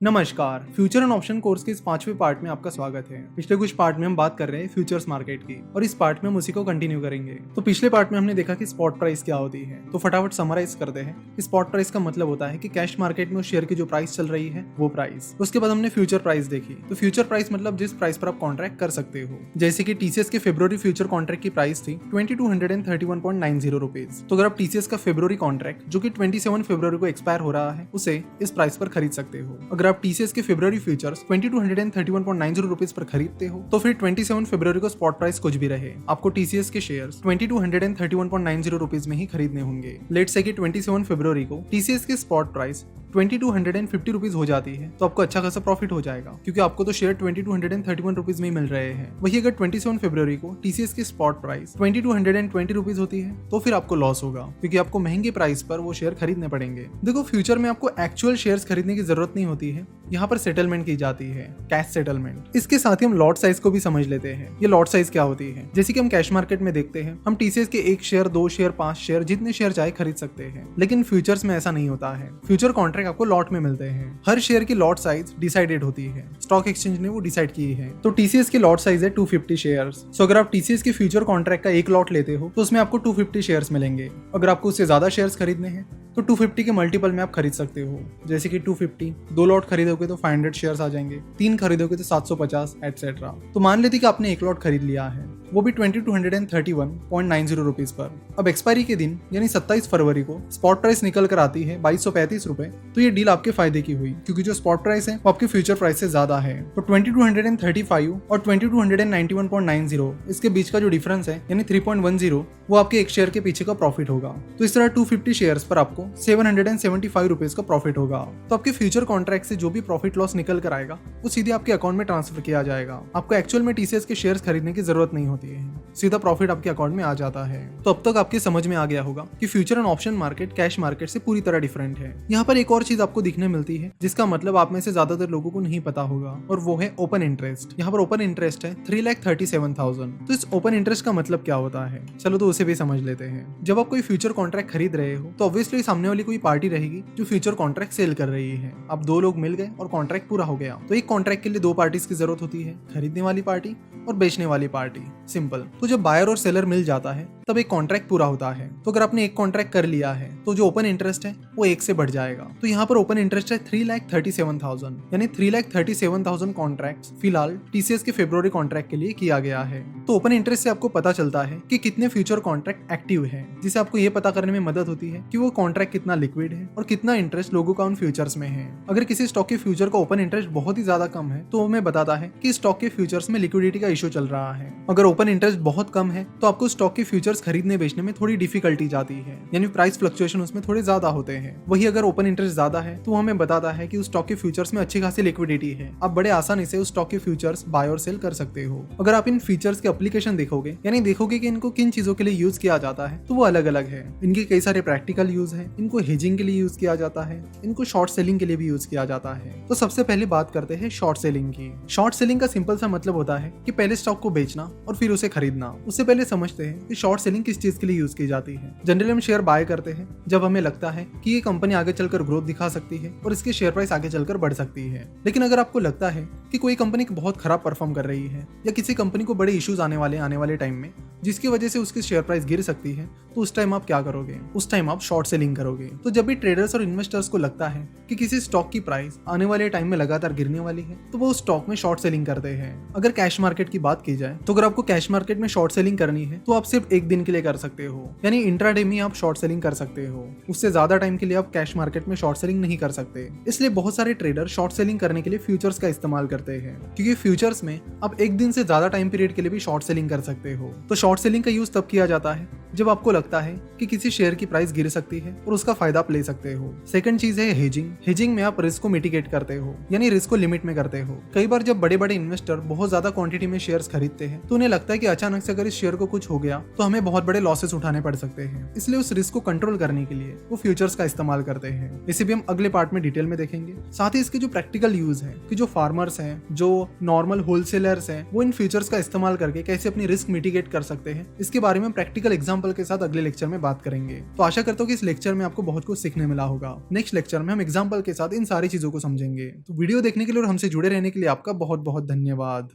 नमस्कार, future and option course के इस 5वें पार्ट में आपका स्वागत है। पिछले कुछ पार्ट में हम बात कर रहे हैं फ्यूचर्स मार्केट की और इस पार्ट में हम उसी को कंटिन्यू करेंगे। तो पिछले पार्ट में हमने देखा कि स्पॉट प्राइस क्या होती है, तो फटाफट समराइज करते हैं। स्पॉट प्राइस का मतलब होता है कि कैश मार्केट में उस शेयर की जो प्राइस चल रही है वो प्राइस। उसके बाद हमने फ्यूचर प्राइस देखी। तो फ्यूचर प्राइस मतलब जिस प्राइस पर आप कॉन्ट्रैक्ट कर सकते हो। जैसे कि टीसीएस के फेब्रुवरी फ्यूचर कॉन्ट्रैक्ट की प्राइस थी 2231.90 रुपीज। तो अगर आप टीसीएस का फेब्रुवरी कॉन्ट्रैक्ट जो कि 27 फरवरी को एक्सपायर हो रहा है उसे इस प्राइस पर खरीद सकते हो। अगर आप टीसीएस के फेब्रुवरी फ्यूचर्स 2231.90 रुपीज पर खरीदते हो तो फिर 27 फरवरी को स्पॉट प्राइस कुछ भी रहे, आपको टीसीएस के शेयर्स 2231.90 रुपीज में ही खरीदने होंगे। लेट्स से कि 27 फरवरी को टीसीएस के स्पॉट प्राइस 2250 रुपीज हो जाती है तो आपको अच्छा खासा प्रॉफिट हो जाएगा, क्योंकि आपको तो शेयर 2231 रुपीज में ही मिल रहे हैं। वही अगर 27 फरवरी को टीसीएस की स्पॉट प्राइस 2220 रुपीज होती है तो फिर आपको लॉस होगा, क्योंकि आपको महंगे प्राइस पर वो शेयर खरीदने पड़ेंगे। देखो, फ्यूचर में आपको एक्चुअल शेयर्स खरीदने की जरूरत नहीं होती है, यहाँ पर सेटलमेंट की जाती है, कैश सेटलमेंट। इसके साथ ही हम लॉट साइज को भी समझ लेते हैं। ये लॉट साइज क्या होती है? जैसे कि हम कैश मार्केट में देखते हैं, हम टीसीएस के 1 शेयर, 2 शेयर, 5 शेयर, जितने शेयर चाहे खरीद सकते हैं, लेकिन फ्यूचर्स में ऐसा नहीं होता है। फ्यूचर कॉन्ट्रैक्ट आपको लॉट में मिलते हैं। हर शेयर की लॉट साइज डिसाइडेड होती है, स्टॉक एक्सचेंज ने वो डिसाइड की है। तो टीसीएस की लॉट साइज है 250 शेयर्स। सो अगर आप टीसीएस के फ्यूचर कॉन्ट्रैक्ट का एक लॉट लेते हो तो उसमें आपको 250 शेयर्स मिलेंगे। अगर आपको उससे ज्यादा शेयर्स खरीदने हैं तो 250 के मल्टीपल में आप खरीद सकते हो। जैसे कि 250, 2 लॉट खरीदोगे तो 500 शेयर्स आ जाएंगे, 3 खरीदोगे तो 750 एटसेट्रा। तो मान लेते कि आपने एक लॉट खरीद लिया है, वो भी 2231.90 रुपीज पर। अब एक्सपायरी के दिन यानी 27 फरवरी को स्पॉट प्राइस निकल कर आती है 2235 रुपए। तो ये डील आपके फायदे की हुई, क्योंकि जो स्पॉट प्राइस है वो आपके फ्यूचर प्राइस से ज्यादा है। तो 2235 और 2291.90 इसके बीच का जो डिफरेंस है यानी 3.10 वो आपके एक शेयर के पीछे का प्रॉफिट होगा। तो इस तरह 250 शेयर्स पर आपको 775 रुपीज का प्रॉफिट होगा। तो आपके फ्यूचर कॉन्ट्रैक्ट से जो भी प्रॉफिट लॉस निकल कर आएगा वो सीधे आपके अकाउंट में ट्रांसफर किया जाएगा। आपको एक्चुअल में टीसीएस के शेयर्स खरीदने की जरूरत नहीं होती है, सीधा प्रॉफिट आपके अकाउंट में आ जाता है। तो अब तक आपके समझ में आ गया होगा कि future and option market cash market से पूरी तरह डिफरेंट है। यहाँ पर एक और चीज आपको दिखने मिलती है जिसका मतलब आप में से ज्यादातर लोगों को नहीं पता होगा, और वो है ओपन इंटरेस्ट। यहाँ पर ओपन इंटरेस्ट है 3,37,000। तो इस ओपन इंटरेस्ट का मतलब क्या होता है, चलो तो उसे भी समझ लेते हैं। जब आप कोई फ्यूचर कॉन्ट्रैक्ट खरीद रहे हो तो ऑब्वियसली सामने वाली कोई पार्टी रहेगी जो फ्यूचर कॉन्ट्रैक्ट सेल कर रही है। अब 2 लोग मिल गए और कॉन्ट्रैक्ट पूरा हो गया, तो एक कॉन्ट्रैक्ट के लिए 2 पार्टीज की जरूरत होती है, खरीदने वाली पार्टी और बेचने वाली पार्टी। सिंपल। तो जब बायर और सेलर मिल जाता है तब एक कॉन्ट्रैक्ट पूरा होता है। तो अगर आपने एक कॉन्ट्रैक्ट कर लिया है तो जो ओपन इंटरेस्ट है वो 1 से बढ़ जाएगा। तो यहाँ पर ओपन इंटरेस्ट है 3,37,000, यानी 3,37,000 कॉन्ट्रैक्ट फिलहाल टीसीएस के फेब्रुवरी कॉन्ट्रैक्ट के लिए किया गया है। तो ओपन इंटरेस्ट से आपको पता चलता है कि कितने फ्यूचर कॉन्ट्रैक्ट एक्टिव है, जिससे आपको ये पता करने में मदद होती है कि वो कॉन्ट्रैक्ट कितना लिक्विड है और कितना इंटरेस्ट लोगों का उन फ्यूचर्स में है। अगर किसी स्टॉक के फ्यूचर का ओपन इंटरेस्ट बहुत ही ज्यादा कम है तो हमें बताता है कि स्टॉक के फ्यूचर्स में लिक्विडिटी का इशू चल रहा है। अगर ओपन इंटरेस्ट बहुत कम है तो आपको स्टॉक के फ्यूचर्स खरीदने बेचने में थोड़ी डिफिकल्टी जाती है, यानी प्राइस फ्लक्चुएशन उसमें थोड़े ज्यादा होते हैं। वही अगर ओपन इंटरेस्ट ज्यादा है तो हमें बताता है कि उस स्टॉक के फ्यूचर्स में अच्छी खासी लिक्विडिटी है, आप बड़े आसानी से उस स्टॉक के फ्यूचर्स बाय और सेल कर सकते हो। अगर आप इन फीचर्स के एप्लीकेशन देखोगे, यानी देखोगे कि इनको किन चीजों के लिए यूज किया जाता है, तो वो अलग अलग है। इनके कई सारे प्रैक्टिकल यूज है, इनको हेजिंग के लिए यूज किया जाता है, इनको शॉर्ट सेलिंग के लिए भी यूज किया जाता है। तो सबसे पहले बात करते हैं शॉर्ट सेलिंग की। शॉर्ट सेलिंग का सिंपल सा मतलब होता है कि पहले स्टॉक को बेचना और फिर उसे खरीदना। उससे पहले समझते हैं कि शॉर्ट सेलिंग किस चीज के लिए यूज की जाती है। जनरली हम शेयर बाय करते हैं जब हमें लगता है कि ये कंपनी आगे चलकर ग्रोथ दिखा सकती है और इसकी शेयर प्राइस आगे चलकर बढ़ सकती है। लेकिन अगर आपको लगता है कि कोई कंपनी बहुत खराब परफॉर्म कर रही है या किसी कंपनी को बड़े इश्यूज आने वाले टाइम में जिसकी वजह से उसकी शेयर प्राइस गिर सकती है, तो उस टाइम आप क्या करोगे? उस टाइम आप शॉर्ट सेलिंग करोगे। तो जब भी ट्रेडर्स और इन्वेस्टर्स को लगता है कि किसी स्टॉक की प्राइस आने वाले टाइम में लगातार गिरने वाली है तो वो उस स्टॉक में शॉर्ट सेलिंग करते हैं। अगर कैश मार्केट की बात की जाए तो अगर आपको कैश मार्केट में शॉर्ट सेलिंग करनी है तो आप सिर्फ एक दिन के लिए कर सकते हो, यानी इंट्राडे में आप शॉर्ट सेलिंग कर सकते हो। उससे ज्यादा टाइम के लिए आप कैश मार्केट में शॉर्ट सेलिंग नहीं कर सकते। इसलिए बहुत सारे ट्रेडर शॉर्ट सेलिंग करने के लिए फ्यूचर्स का इस्तेमाल करते हैं, क्योंकि फ्यूचर्स में आप एक दिन से ज्यादा टाइम पीरियड के लिए भी शॉर्ट सेलिंग कर सकते हो। तो शॉर्ट सेलिंग का यूज तब किया जाता है जब आपको लगता है कि किसी शेयर की प्राइस गिर सकती है और उसका फायदा आप ले सकते हो। सेकंड चीज है हेजिंग। हेजिंग में आप रिस्क को मिटिगेट करते हो, यानी रिस्क को लिमिट में करते हो। कई बार जब बड़े बड़े इन्वेस्टर बहुत ज्यादा क्वांटिटी में शेयर्स खरीदते हैं तो उन्हें लगता है कि अचानक से अगर इस शेयर को कुछ हो गया तो हमें बहुत बड़े लॉसेस उठाने पड़ सकते हैं। इसलिए उस रिस्क को कंट्रोल करने के लिए वो फ्यूचर्स का इस्तेमाल करते हैं। इसे भी हम अगले पार्ट में डिटेल में देखेंगे। साथ ही इसके जो प्रैक्टिकल यूज है कि जो फार्मर्स हैं, जो नॉर्मल होलसेलर्स हैं, वो इन फ्यूचर्स का इस्तेमाल करके कैसे अपनी रिस्क मिटिगेट कर सकते हैं, इसके बारे में हम प्रैक्टिकल एग्जांपल के साथ अगले लेक्चर में बात करेंगे। तो आशा करता हूँ कि इस लेक्चर में आपको बहुत कुछ सीखने मिला होगा। नेक्स्ट लेक्चर में हम एग्जांपल के साथ इन सारी चीजों को समझेंगे। तो वीडियो देखने के लिए और हमसे जुड़े रहने के लिए आपका बहुत बहुत धन्यवाद।